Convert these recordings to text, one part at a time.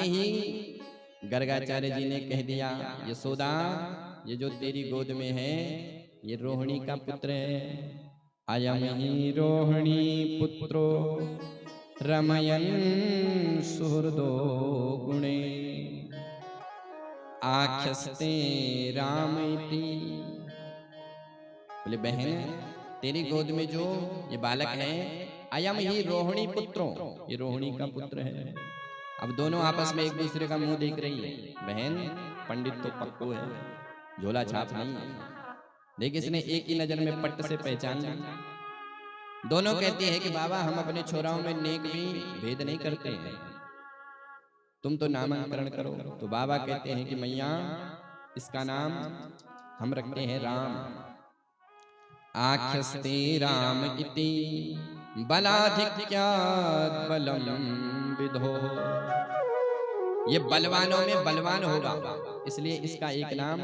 ही गर्गाचार्य जी ने कह दिया, यशोदा ये जो तेरी गोद में है ये रोहिणी का पुत्र है। अयम ही रोहिणी पुत्रो रमयन् सुहृदो गुणे आख्यस्ते राम इति। बोले बहन तेरी गोद में जो ये बालक है, अयम ही रोहिणी पुत्रो, ये रोहिणी का पुत्र है। अब दोनों आपस में एक दूसरे का मुंह देख रही है। बहन पंडित तो पक्कू है, झोला छाप नहीं है, लेकिन इसने एक ही नजर में पट्ट से पहचान लिया। दोनों कहते हैं कि बाबा हम अपने छोराओं में नेक भी भेद नहीं करते हैं, तुम तो नामकरण करो। तो बाबा कहते हैं कि मैया इसका नाम हम रखते हैं राम। आख्यस्ते राम इति बलाधिक्यात् बलम विधो। ये बलवानों में बलवान होगा, इसलिए इसका एक नाम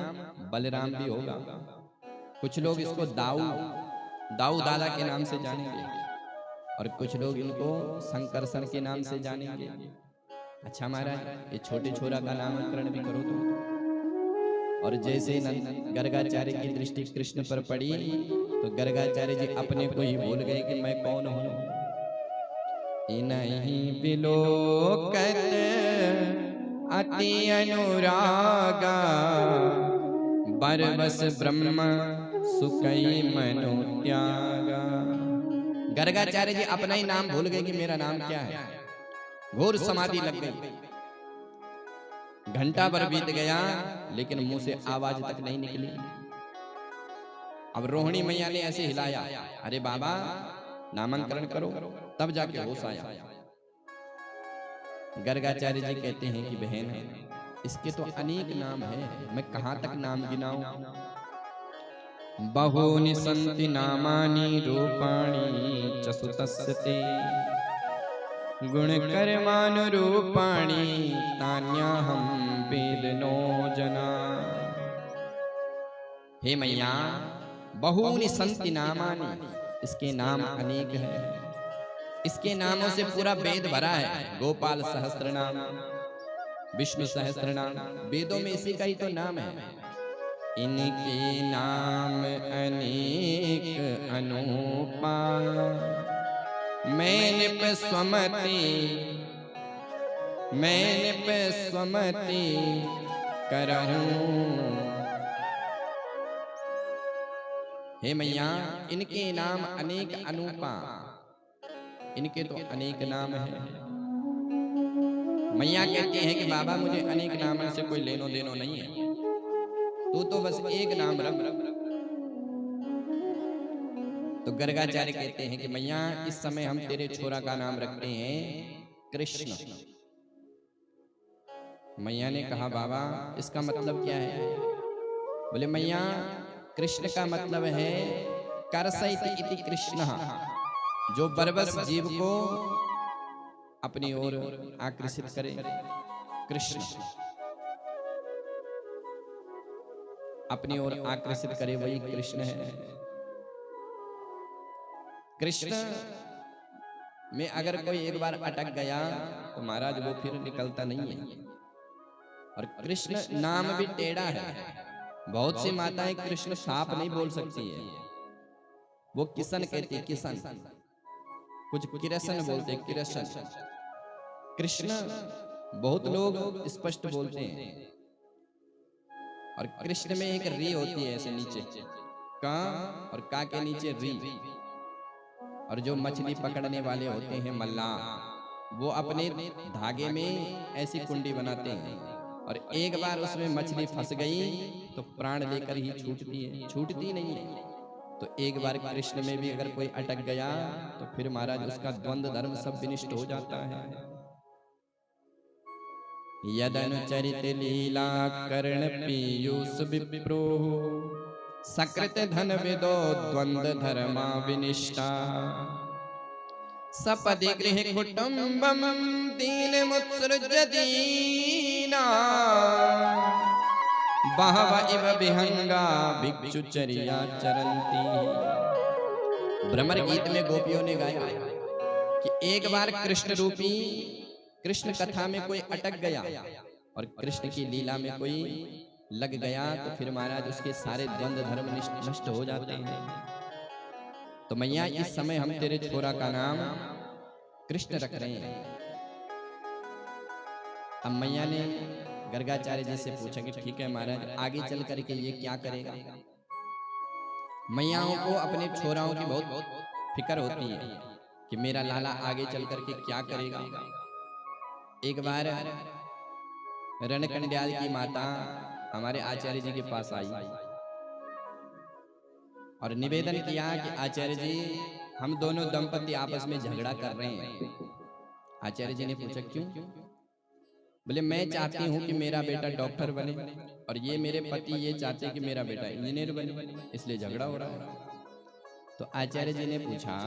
बलराम भी होगा। कुछ लोग इसको दाऊ दादा के नाम से जानेंगे और कुछ लोग इनको संकर्षण के नाम से जानेंगे। अच्छा महाराज ये छोटे छोरा का नामकरण भी करो तो। और जैसे गर्गाचार्य की दृष्टि कृष्ण पर पड़ी तो गर्गाचार्य जी अपने को ही भूल गए कि मैं कौन हूं। इन्हीं बिलोकत अति अनुरागा बरबस ब्रह्म सुकई मनो त्यागा। गर्गाचार्य जी अपना ही नाम भूल गए कि मेरा नाम क्या है। घोर समाधि लग गई। घंटा भर बीत गया लेकिन मुंह से आवाज तक नहीं निकली। अब रोहिणी मैया ने ऐसे हिलाया, अरे बाबा नामकरण करो, तब जाके होश आया। गर्गाचार्य जी कहते हैं कि बहन इसके तो अनेक नाम हैं, मैं कहां तक नाम गिनाऊं। बहूनि सन्ति नामानि रूपाणि च सुतस्य ते गुणकर्मानुरूपाणि तान्याहं वेदनो जना। हे मैया बहूनि सन्ति नामानि, इसके नाम अनेक हैं, इसके नामों से पूरा वेद भरा है। गोपाल सहस्त्र नाम, विष्णु सहस्त्र नाम, वेदों में इसी का ही तो नाम है। इनके नाम अनेक अनूपा मैंने पे स्वमति करहूं। हे मैया इनके नाम अनेक अनूपा, इनके तो अनेक नाम हैं। मैया कहते हैं कि बाबा मुझे अनेक नामों से कोई लेनो देनो नहीं है, तू तो बस एक नाम रख। तो गर्गाचार्य कहते हैं कि मैया इस समय हम तेरे छोरा का नाम रखते हैं कृष्ण। मैया ने कहा बाबा इसका मतलब क्या है। बोले मैया कृष्ण का मतलब है कर्षयति इति कृष्ण, जो बरबस जीव को अपनी ओर आकर्षित करे। कृष्ण अपनी ओर आकर्षित करे वही कृष्ण है। कृष्ण में अगर कोई एक बार अटक गया तो महाराज वो फिर निकलता नहीं है। और कृष्ण नाम भी टेढ़ा है। बहुत सी माताएं कृष्ण साफ नहीं बोल सकती है, वो किशन कहती है, किशन, कुछ किरसन बोलते हैं, किरसन। कृष्ण बहुत लोग स्पष्ट बोलते हैं। और कृष्ण में एक री होती है ऐसे नीचे, का और का के नीचे री। और जो मछली पकड़ने वाले होते हैं मल्लाह, वो अपने धागे में ऐसी कुंडी बनाते हैं और एक बार उसमें मछली फंस गई तो प्राण लेकर ही छूटती है, छूटती नहीं है। तो एक बार कृष्ण में भी अगर कोई अटक गया तो फिर महाराज उसका द्वंद्व धर्म सब विनिष्ट हो जाता है। यदनुचरित लीला कर्ण पीयूष विप्रो सकृत धन विदो द्वंद्व धर्मा विनिष्टा सपदि गृह कुटुंबम दीन मुत्सृज्य दीना बहव इव विहंगा भिक्षुचर्या चरंती। भ्रमर गीत में गोपियों ने गाया कि एक बार कृष्ण रूपी कृष्ण कथा में कोई अटक गया और कृष्ण की लीला में कोई लग गया तो फिर महाराज उसके सारे द्वंद्व धर्म नष्ट हो जाते हैं। तो मैया इस समय हम तेरे छोरा का नाम कृष्ण रख रहे हैं। अब मैया ने गर्गाचार्य जी से पूछा कि ठीक है महाराज, आगे चल करके ये क्या करेगा। मैयाओं को अपने छोराओं की बहुत फिक्र होती है कि मेरा लाला आगे चल करके क्या करेगा। एक बार रणकंड्याल की माता हमारे आचार्य जी के पास आई और निवेदन किया कि आचार्य जी, हम दोनों दंपति आपस में झगड़ा कर रहे हैं। आचार्य जी ने पूछा क्यों? बोले मैं चाहती हूँ कि मेरा बेटा डॉक्टर बने और ये मेरे पति ये चाहते हैं कि मेरा बेटा इंजीनियर बने, इसलिए झगड़ा हो रहा है। तो आचार्य जी ने पूछा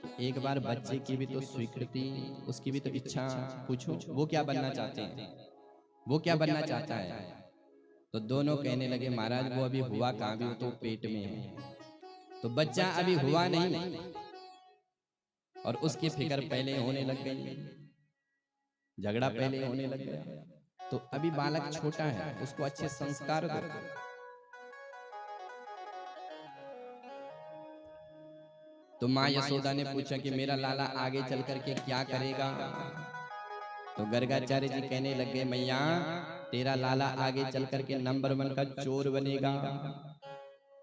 कि एक बार बच्चे की भी तो स्वीकृति, उसकी भी तो इच्छा पूछो, वो क्या बनना चाहते हैं, वो क्या बनना चाहता है। तो दोनों कहने लगे महाराज वो अभी हुआ कहाँ, भी वो तो पेट में है, तो बच्चा अभी हुआ नहीं और उसकी फिक्र पहले होने लग गई, झगड़ा पहले होने लग गया। तो अभी बालक छोटा है, उसको अच्छे संस्कार दो। तो माँ यशोदा ने पूछा कि मेरा लाला आगे चल करके क्या करेगा। तो गर्गाचार्य जी कहने लगे मैया तेरा लाला आगे चल करके नंबर 1 का चोर बनेगा।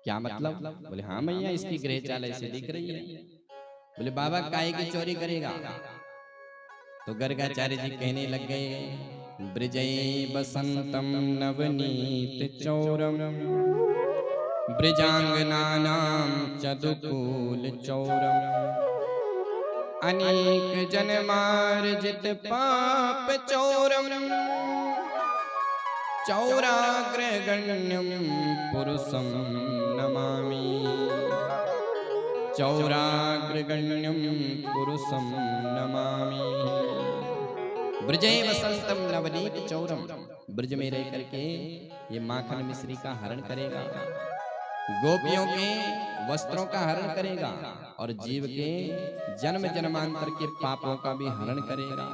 क्या मतलब? बोले हाँ मैया इसकी गृह चाल ऐसे दिख रही है। बोले बाबा काहे की चोरी करेगा? तो गर्गाचार्य जी कहने लग गए ब्रजय बसंतम नवनीत चौरम ब्रजांगनानां चदुकूल चौरम अनेक जन्मार्जित पाप चौरम चौराग्रगण्यं पुरुषं नमामि चौराग्रगण्यं पुरुषं नमामि। ब्रजय वसंतम नवनीत चौरम, ब्रज में रह करके ये माखन मिश्री का हरण करेगा, गोपियों के वस्त्रों का हरण करेगा और जीव के जन्म जन्मांतर के पापों का भी हरण करेगा।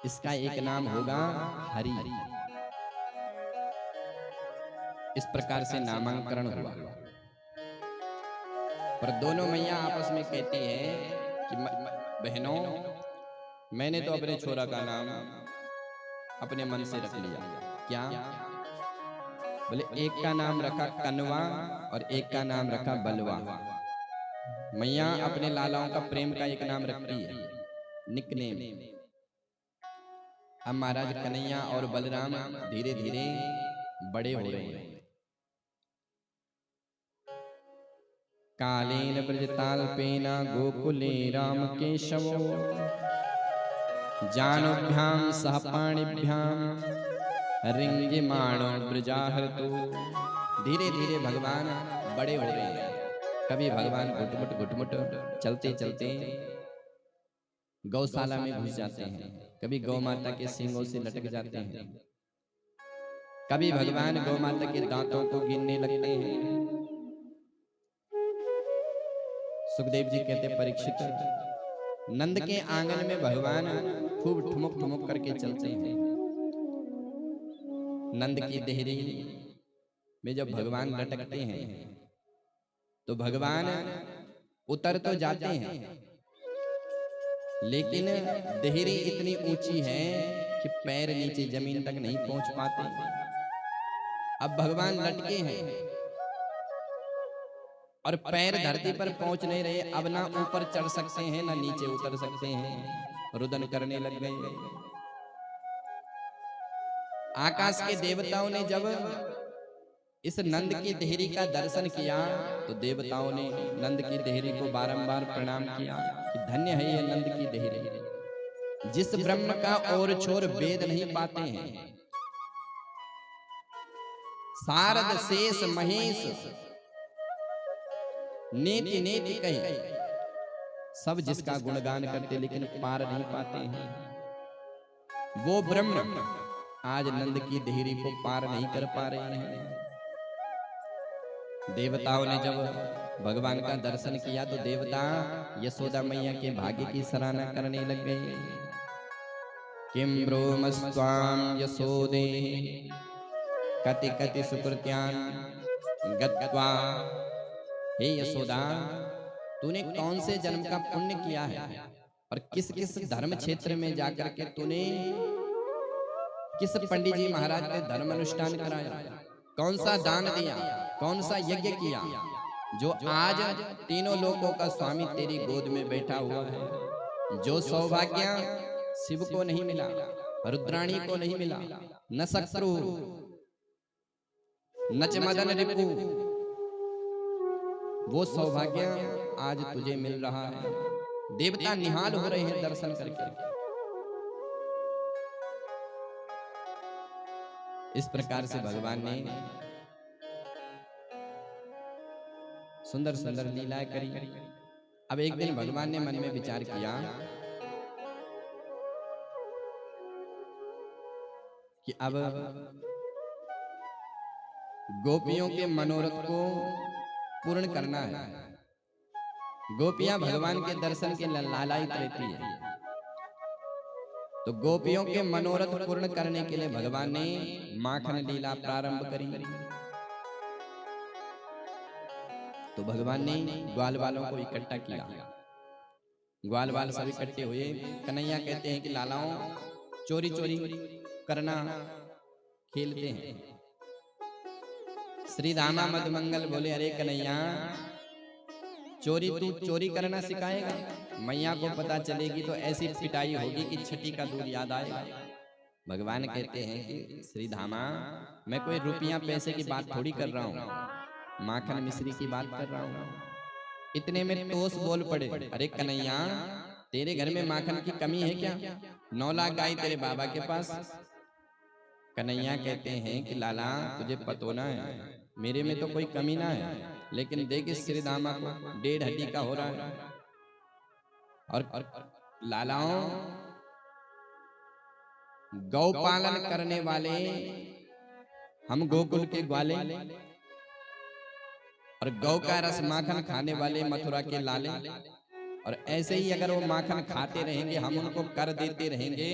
इसका एक नाम होगा हरि। इस प्रकार से नामांकरण हुआ। पर दोनों मैया आपस में कहती हैं कि बहनों मैंने तो अपने छोरा का नाम अपने मन से रख लिया। क्या? बोले एक का नाम रखा कनवा और एक का नाम रखा बलवा। मैया अपने लालाओं का प्रेम का एक नाम रखती है, निकनेम। अब महाराज कन्हैया और बलराम धीरे धीरे बड़े हो रहे हैं। कालेन ब्रजताल्पेन गोकुले राम केशवो जानुभ्याम सह पाणिभ्याम रिंगिमाणो ब्रजाहृतो। धीरे धीरे भगवान बड़े हो रहे हैं। कभी भगवान घुटमुट घुटमुट चलते चलते गौशाला में घुस जाते हैं, कभी गौ माता के सींगों से लटक जाते हैं, कभी भगवान गौ माता के दांतों को गिनने लगते हैं। सुखदेव जी कहते परीक्षित नंद के आंगन में भगवान खूब ठुमुक ठुमुक करके चलते हैं। नंद की देहरी में जब भगवान लटकते हैं तो भगवान उतर तो जाते हैं लेकिन देहरी इतनी ऊंची है कि पैर नीचे जमीन तक नहीं पहुंच पाते। अब भगवान लटके हैं और पैर धरती पर पहुंच नहीं रहे। अब ना ऊपर चढ़ सकते हैं ना नीचे उतर सकते हैं, रुदन करने लग गए। आकाश के देवताओं ने जब इस नंद की देहरी का दर्शन किया तो देवताओं ने नंद की देहरी को बारंबार प्रणाम किया कि धन्य है ये नंद की देहरी, जिस ब्रह्म का और छोर वेद नहीं पाते हैं। शारद शेष महेश नेति नेति कहे सब जिसका गुणगान करते लेकिन पार नहीं पाते हैं। वो ब्रह्म आज नंद की देहरी को पार नहीं कर पा रहे हैं। देवताओं ने जब भगवान का दर्शन किया तो देवता यशोदा मैया के भाग्य की सराहना करने लग गए। किं ब्रूमस्त्वां यशोदे कति कति सुकृत्यान् गत्वा। हे यशोदा, तूने कौन से जन्म का पुण्य किया है और किस किस धर्म क्षेत्र में जाकर के तूने किस पंडित जी महाराज ने धर्म अनुष्ठान कराया, कौन सा दान दिया, कौन सा यज्ञ किया, जो आज तीनों लोकों का स्वामी तेरी गोद में बैठा हुआ है। जो सौभाग्य शिव को नहीं मिला, रुद्राणी को नहीं मिला, न शक्रु न च मदन रिपु, वो सौभाग्य आज तुझे मिल रहा है। देवता निहाल हो रहे हैं दर्शन करके। इस प्रकार से भगवान ने सुंदर सुंदर लीलाएं करी। अब एक दिन भगवान ने मन में विचार किया कि अब गोपियों के मनोरथ को पूर्ण करना है। गोपियां भगवान के दर्शन के लालायित रहती है, तो गोपियों के मनोरथ पूर्ण करने के लिए भगवान ने माखन लीला प्रारंभ करी। तो भगवान ने ग्वाल वालों को इकट्ठा किया। ग्वाल वाल सब इकट्ठे हुए। कन्हैया कहते हैं कि लालाओं, चोरी चोरी करना खेलते हैं। श्री धामा मधुमंगल बोले, अरे कन्हैया, चोरी तू चोरी करना सिखाएगा? मैया को पता चलेगी तो ऐसी पिटाई होगी कि छठी का दूध याद आएगा। भगवान कहते हैं कि श्री धामा, मैं कोई रुपया पैसे की बात थोड़ी कर रहा हूँ, माखन मिश्री की बात कर रहा हूँ। इतने में टोस बोल पड़े, अरे कन्हैया, तेरे घर में माखन की कमी है क्या? 9 लाख गाय तेरे बाबा के पास। कन्हैया कहते हैं कि लाला, तुझे पतोना है, मेरे में तो कोई कमी ना है, लेकिन देख इस श्री धामा को 1.5 हड्डी का हो रहा है। और लालाओं, गौ पालन करने वाले हम गोकुल के ग्वाले, और गौ का रस माखन खाने वाले मथुरा के लाले। और ऐसे ही अगर वो माखन खाते रहेंगे, हम उनको कर देते रहेंगे,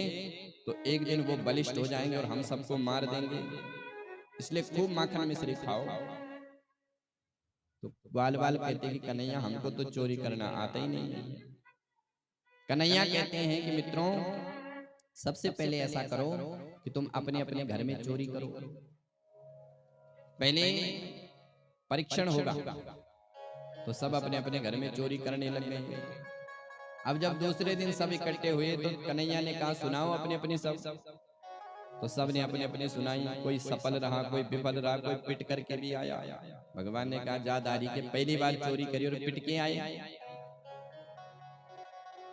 तो एक दिन वो बलिष्ठ हो जाएंगे और हम सबको मार देंगे। इसलिए खूब माखन मिश्री खाओ। तो ग्वाल वाल कहते हैं कि कन्हैया, हमको तो चोरी करना आता ही नहीं है। कन्हैया कहते हैं कि मित्रों, सबसे पहले ऐसा करो कि तुम अपने अपने घर में चोरी करो। पहले परीक्षण होगा, तो सब अपने अपने घर में चोरी करने लग गए। अब जब दूसरे दिन सब इकट्ठे हुए तो कन्हैया ने कहा, सुनाओ अपने अपने सब। तो सब ने अपने अपने सुनाई। कोई सफल रहा, कोई विफल रहा, कोई पिट करके भी आया। भगवान ने कहा, जा दारी के पहली बार चोरी करी और पिट के आए।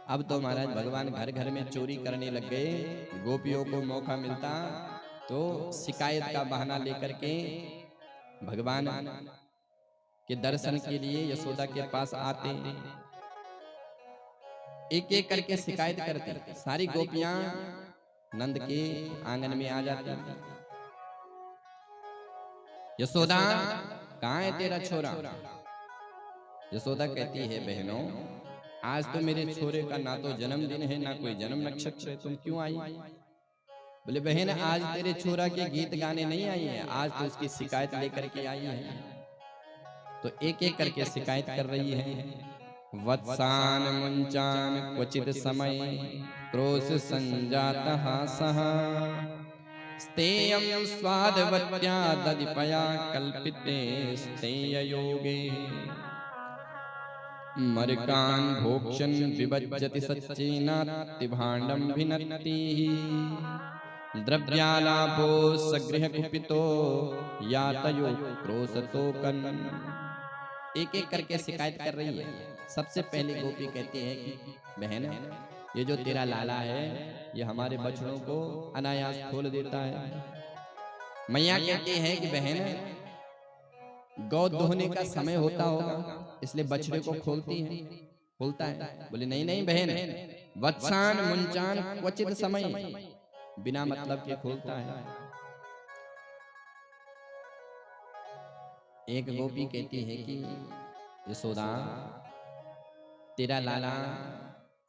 अब तो महाराज भगवान घर घर में चोरी करने लग गए। गोपियों को मौका मिलता तो शिकायत का बहाना लेकर के भगवान के दर्शन के लिए यशोदा के पास आते, एक एक करके शिकायत करते। सारी गोपियां नंद के आंगन में आ जाती। यशोदा, कहाँ है तेरा छोरा? यशोदा कहती है, बहनों, आज तो मेरे छोरे का ना तो जन्मदिन है, ना कोई जन्म नक्षत्र है, तुम क्यों आई? बोले, बहन, आज तेरे छोरा के गीत गाने नहीं आई है, आज तो उसकी शिकायत लेकर के आई है। तो एक एक करके शिकायत कर रही है। वत्सान मुंचान क्वचित समय क्रोश संजातः सः स्तेयं स्वादवत्या दधिपया कल्पिते स्तेय योगे मर्कान् भोक्षन् विभज्यति सच्चेनात्तिभाण्डं भिनत्ति द्रव्यालापो सगृह कुपितो यातयो क्रोशतो कन्। एक एक करके शिकायत कर रही है। सबसे पहले गोपी कहती है कि बहन, ये जो तेरा लाला है, ये हमारे बछड़ों को अनायास खोल देता है। मैया कहती है कि बहन, गौ दोहने का समय होता होगा, इसलिए बछड़े को खोलती है, खोलता है। बोले, नहीं नहीं बहन, वत्सान मुंचान क्वचित समय, बिना मतलब के खोलता है। एक गोपी कहती है कि यशोदा, तेरा लाला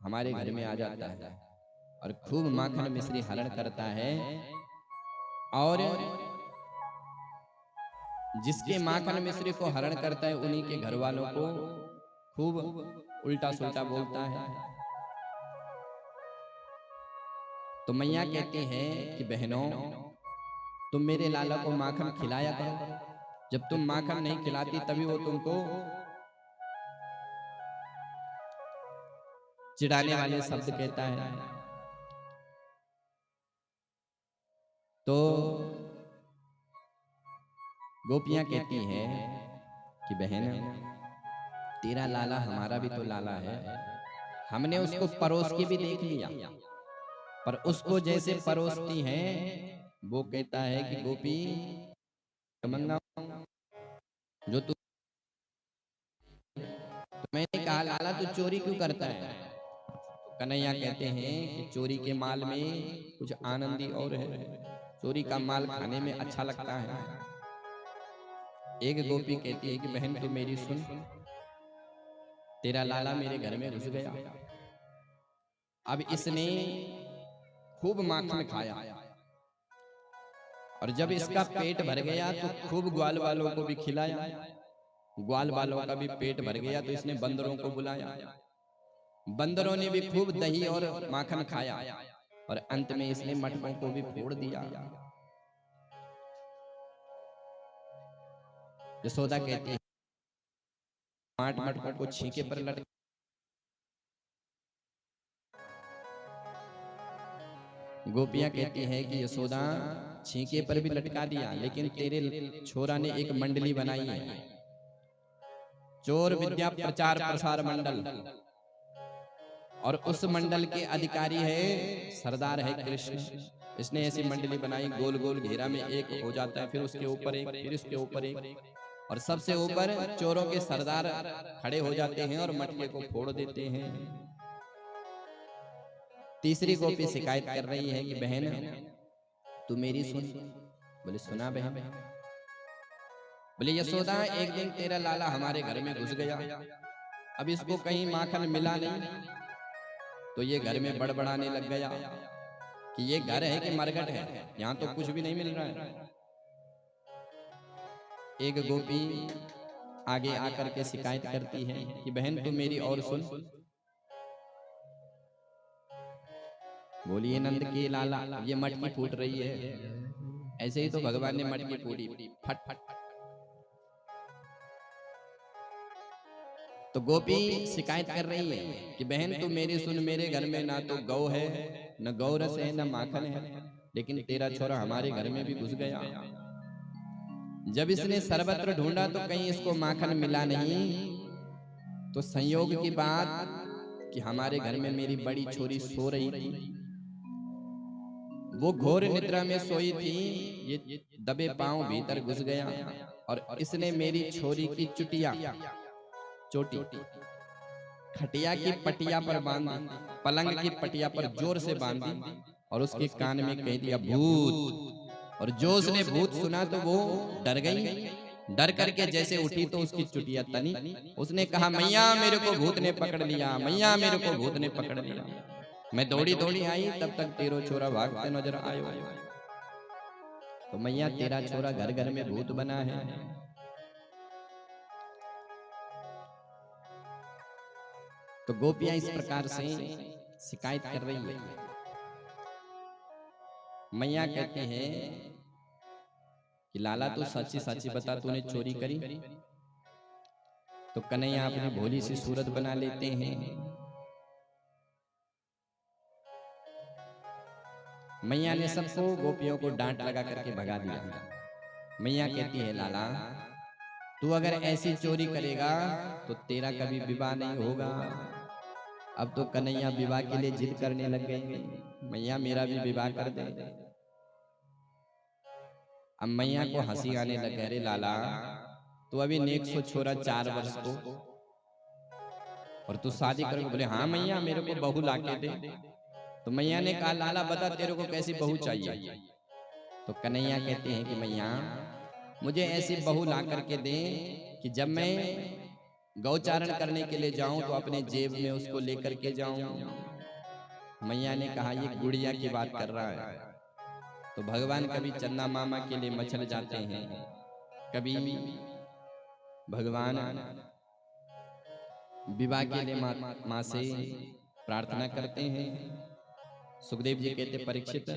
हमारे घर में आ जाता है, और खूब माखन मिश्री हरण करता है, और जिसके माखन मिश्री को हरण करता है उन्हीं के घर वालों को खूब उल्टा सुल्टा बोलता है। तो मैया कहती है कि बहनों, तुम मेरे लाला को माखन खिलाया करो, जब तुम माखन नहीं खिलाती तभी वो तुमको चिढ़ाने वाले शब्द कहता है। तो गोपियां कहती हैं कि बहन, तेरा लाला हमारा भी तो लाला है, हमने उसको परोस के भी देख लिया, पर उसको जैसे परोसती हैं वो कहता है कि गोपी मंगा जो तू, तो मैंने कहा लाला तू चोरी क्यों करता है? तो कन्हैया कहते हैं कि चोरी के माल में कुछ आनंद ही और है, चोरी का माल खाने में अच्छा लगता है। एक गोपी कहती है कि बहन तू मेरी सुन, तेरा लाला मेरे घर में घुस गया, अब इसने खूब माखन खाया, और जब इसका पेट भर गया तो खूब ग्वाल वालों को भी खिलाया, ग्वाल वालों का भी पेट भर गया तो इसने बंदरों को बुलाया, बंदरों ने भी खूब दही और माखन खाया, और अंत में इसने मटकों को भी फोड़ दिया। यशोदा कहती है 8 मटकों को छीके पर लटका, गोपियां कहती हैं कि यशोदा छीके पर भी लटका दिया, लेकिन तेरे छोरा ने एक मंडली बनाई है, चोर विद्या प्रचार प्रसार मंडल, और उस मंडल के अधिकारी है सरदार है कृष्ण। इसने ऐसी मंडली बनाई, गोल गोल घेरा में एक हो जाता है, फिर उसके ऊपर एक, फिर उसके ऊपर एक, और सबसे ऊपर चोरों के सरदार खड़े हो जाते हैं और मटके को फोड़ देते हैं। तीसरी गोपी शिकायत कर रही है कि बहन तू मेरी सुन। बोले सुना बहन। बोले यशोदा एक दिन तेरा लाला हमारे घर में घुस गया, अब इसको कहीं माखन मिला नहीं, तो ये घर में बड़बड़ाने लग गया कि ये घर है कि मरघट है, यहाँ तो कुछ भी नहीं मिल रहा है। एक गोपी आगे आकर के शिकायत करती है कि बहन तू मेरी और सुन। बोलिए नंद के लाला, ये मटकी फूट रही है, ऐसे ही तो भगवान ने मटकी फूटी, फट फट। तो गोपी शिकायत कर रही है कि बहन तू मेरी सुन, मेरे घर में ना तो गौ है, न गौरस है, न माखन है, लेकिन तेरा छोरा हमारे घर में भी घुस गया। जब इसने सर्वत्र ढूंढा तो कहीं इसको माखन मिला नहीं, तो संयोग की बात कि हमारे घर में मेरी बड़ी छोरी सो रही थी, वो घोर निद्रा में सोई थी, ये दबे पांव भीतर घुस गया और इसने मेरी छोरी की चुटिया चोटी खटिया की पटिया पर बांधी, पलंग की पटिया पर जोर से बांधी, और उसके कान में कह दिया भूत। और जो उसने भूत सुना तो वो डर गई, डर करके जैसे उठी तो उसकी चुटिया तनी, उसने कहा मैया मेरे को भूत ने पकड़ लिया, मैया मेरे को भूत ने पकड़ लिया। मैं दौड़ी दौड़ी आई, तब तक तेरो छोरा भागते नजर आयो। तो मैया तेरा छोरा घर घर में भूत बना है। तो गोपियां इस प्रकार से शिकायत कर रही है। मैया कहते हैं कि लाला तू सच्ची सच्ची बता, तूने चोरी करी? तो कन्हैया अपनी भोली सी सूरत बना लेते हैं। मैया ने सबको गोपियों को डांट लगा करके भगा दिया। मैया कहती है लाला तू अगर ऐसी चोरी करेगा तो तेरा कभी विवाह नहीं होगा। अब तो कन्हैया विवाह के लिए जिद करने लग गई, मैया मेरा भी विवाह कर दे। अब मैया को हंसी आने लग गई, अरे लाला तू अभी नेक सो छोरा 4 वर्ष को, और तू शादी करोगे? बोले हाँ मैया मेरे को बहू लाके दे। तो मैया ने कहा लाला बता तेरे को कैसी बहू चाहिए? तो कन्हैया कहते हैं कि मैया मुझे ऐसी बहू ला करके दे कि जब मैं गौचारण करने के लिए जाऊं तो अपने जेब में उसको लेकर के जाऊं, मैया ने कहा ये गुड़िया की बात कर रहा है। तो भगवान कभी चन्ना मामा के लिए मछल जाते हैं, कभी भगवान विवाह के लिए माँ से प्रार्थना करते हैं। सुखदेव जी कहते परीक्षित,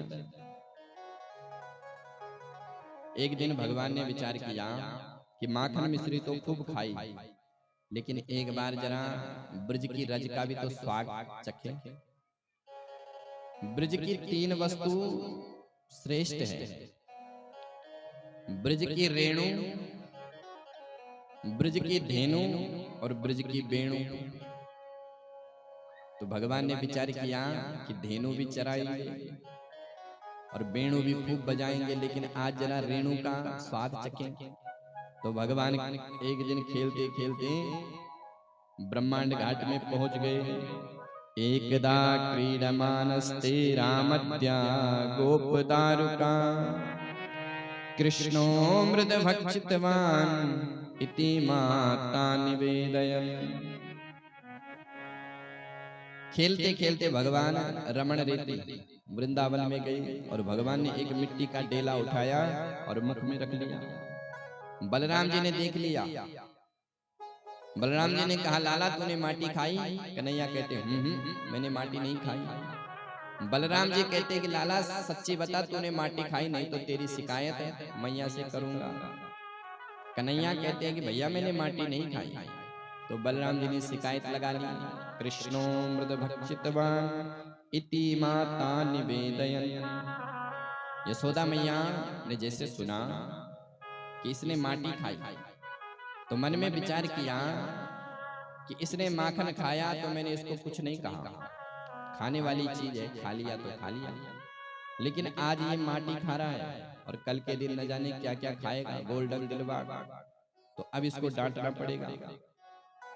एक दिन भगवान ने विचार किया कि माखन मिश्री तो खूब खाई, लेकिन एक बार जरा ब्रज की रज का भी तो स्वाद चखे। ब्रज की 3 वस्तु श्रेष्ठ है, ब्रज की रेणु, ब्रज की धेनु और ब्रज की वेणु। तो भगवान ने विचार किया कि धेनु भी चराएंगे और वेणु भी खूब बजाएंगे, लेकिन आज जरा रेणु का स्वाद चखें। तो भगवान एक दिन खेलते खेलते ब्रह्मांड घाट में पहुंच गए। एकदा क्रीडमानस्ते रामद्या गोपदारुका कृष्णो मृद भक्षितवान् इति माता निवेदयन्। खेलते खेलते भगवान रमण रेती वृंदावन में गए और भगवान ने एक मिट्टी का डेला उठाया और मुख में रख लिया। बलराम जी ने देख लिया। बलराम जी ने कहा लाला तूने माटी खाई? कन्हैया कहते मैंने माटी नहीं खाई। बलराम जी कहते कि लाला सच्ची बता तूने माटी खाई, नहीं तो तेरी शिकायत है मैया से करूंगा। कन्हैया कहते हैं कि भैया मैंने माटी नहीं खाई। तो बलराम जी ने शिकायत लगा ली, कृष्णो मृद भक्षितवान् इति माता निवेदयन्। यशोदा मैया ने जैसे सुना कि इसने माटी खाई तो मन में विचार किया कि इसने माखन खाया तो मैंने इसको कुछ नहीं कहा, खाने वाली चीज है, खा लिया तो खा लिया, लेकिन आज ये माटी खा रहा है और कल के दिन न जाने क्या क्या खाएगा, गोल्डन दिलबाग, तो अब इसको डांटना पड़ेगा।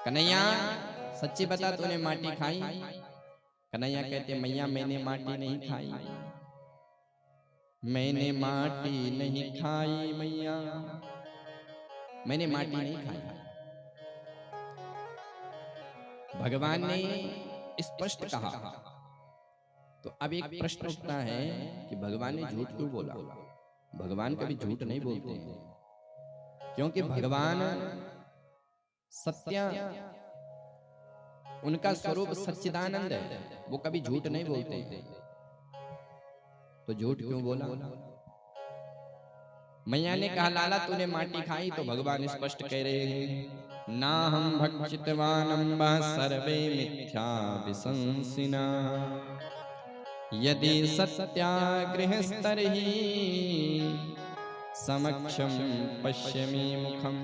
कन्हैया सच्ची बता तूने माटी खाई? कन्हैया कहते मैया मैंने माटी नहीं खाई, मैंने माटी नहीं खाई मैया, मैंने माटी नहीं खाई। भगवान ने स्पष्ट कहा। तो अब एक प्रश्न उठता है कि भगवान ने झूठ क्यों बोला? भगवान कभी झूठ नहीं बोलते हैं, क्योंकि भगवान सत्य, उनका स्वरूप सच्चिदानंद है, वो कभी झूठ नहीं बोलते हैं। तो झूठ क्यों बोला? मैया ने कहा लाला तूने माटी खाई, तो भगवान स्पष्ट कह रहे हैं ना हम भक्षितवानम्बा सर्वे मिथ्या विशंसिना यदि सत्याग्रहस्तर्हि समक्षम पश्यमि मुखम।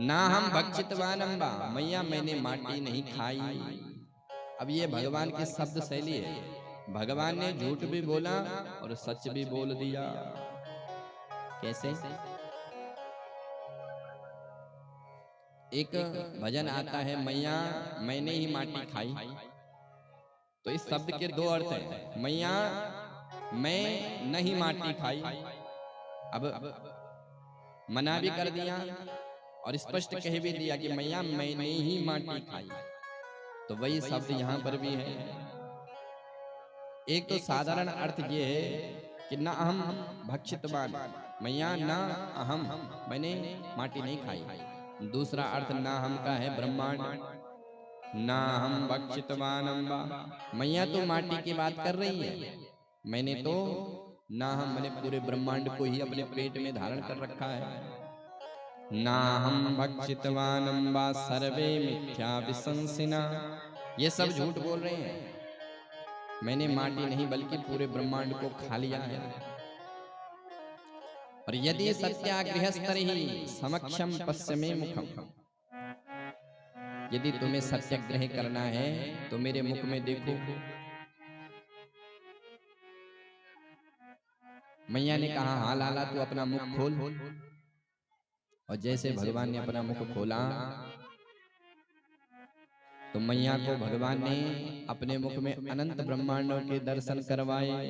ना हम भक्षितवानम्बा, मैया मैंने माटी नहीं खाई। अब ये भगवान की शब्द शैली है, भगवान ने झूठ भी बोला और सच भी बोल दिया। कैसे? एक भजन आता है मैया मैंने ही माटी खाई, तो इस शब्द के 2 अर्थ हैं। मैया मैं नहीं माटी खाई, अब मना भी कर दिया और स्पष्ट कह भी दिया कि मैया मैंने ही माटी खाई। तो वही शब्द यहाँ पर भी है। एक तो साधारण अर्थ ये है कि ना अहम भक्षितवान, मैया ना अहम, मैंने माटी नहीं खाई। दूसरा अर्थ ना हम का है ब्रह्मांड, ना हम भक्षितवानम्बा, मैया तो माटी की बात कर रही है, मैंने तो ना हम, मैंने पूरे ब्रह्मांड को ही अपने पेट में धारण कर रखा है। ना हम भक्षितवानम्बा सर्वे मिथ्या विशंसिना, ये सब झूठ बोल रहे हैं, मैंने माटी नहीं बल्कि पूरे ब्रह्मांड को खा लिया है। और यदि सत्याग्रहस्तर्हि समक्षम पश्यमे मुखम, यदि तुम्हें सत्याग्रह करना है तो मेरे मुख में देखो। मैया ने कहा हाँ लाला तू अपना मुख खोल। और जैसे भगवान ने अपना मुख खोला तो मैया को भगवान ने अपने मुख में अनंत ब्रह्मांडों के दर्शन करवाए।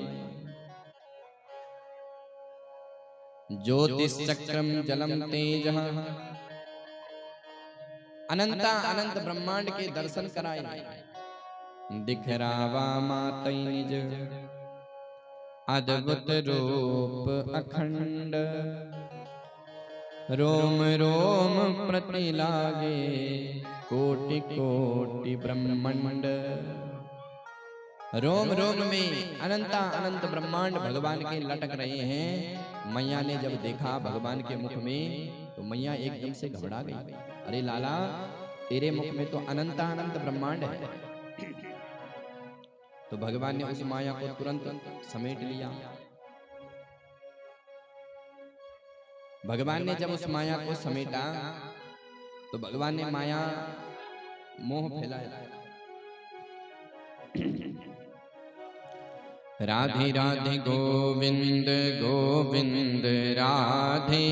ज्योतिश्चक्रम जलम तेजः, अनंता अनंत ब्रह्मांड के दर्शन कराए। दिखरावा मातई निज अद्भुत रूप अखंड रोम रोम प्रति लागे कोटि कोटि ब्रह्मांड। रोम रोम में अनंता अनंत ब्रह्मांड भगवान के लटक रहे हैं। मैया ने जब देखा भगवान के मुख में तो मैया एकदम से घबरा गई। अरे लाला, तेरे मुख में तो अनंता अनंत ब्रह्मांड है। तो भगवान ने उस माया को तुरंत समेट लिया। भगवान ने जब उस माया को समेटा तो भगवान ने माया मोह फैलाया। राधे राधे गोविंद गोविंद राधे,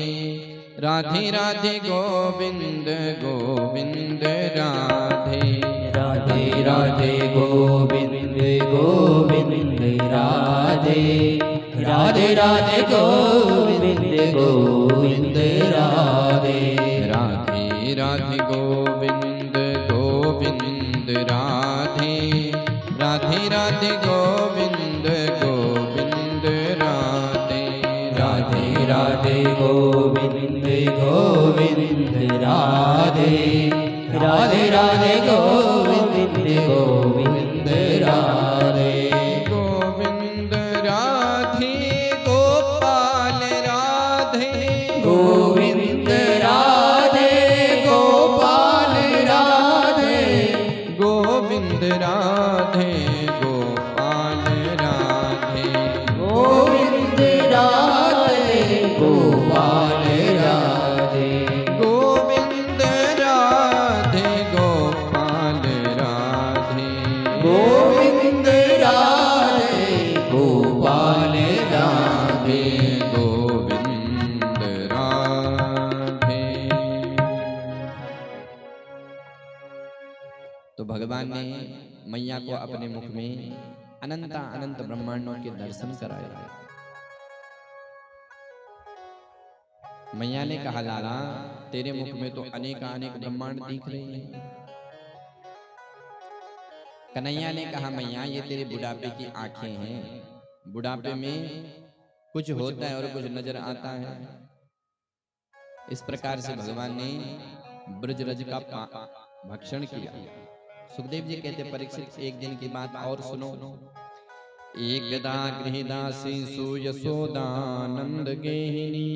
राधे राधे गोविंद गोविंद राधे, राधे राधे गोविंद गोविंद राधे, राधे राधे गोविंद गोविंद राधे, राधे राधे गोविंद गोविंद राधे, राधे राधे गोविंद गोविंद राधे, राधे राधे गोविंद गोविंद राधे, राधे राधे गोविंद गोविंद राधे, गोविंद राधे गोपाल राधे, गोविंद राधे गोपाल राधे, गोविंद राधे गोपाल राधे, गोविंद राधे गोपाल राधे, गोविंद राधे गोपाल राधे, गोविंद राधे गोपाल राधे, गोविंद राधे। तो भगवान ने मैया को अपने मुख में अनंता अनंत ब्रह्मांडों के दर्शन कराया। मैया ने कहा, लाला, तेरे मुख में तो अनेक अनेक ब्रह्मांड दिख रहे हैं। कन्हैया ने कहा, मैया, ये तेरे बुढ़ापे की आंखें हैं। बुढ़ापे में कुछ होता है और कुछ नजर आता है। इस प्रकार से भगवान ने ब्रजरज का भक्षण किया। सुखदेव जी कहते, परीक्षित, एक दिन की बात और सुनो। एकदा गृहदासी सुयशोदानंद गेहिनी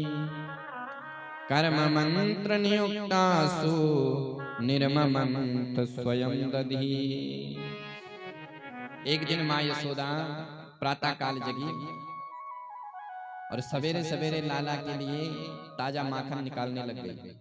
कर्म मंत्र नियुक्तासु निर्ममंत स्वयं दधी। एक दिन माँ यशोदा प्रातः काल जगी और सवेरे सवेरे लाला के लिए ताजा माखन निकालने लग गई।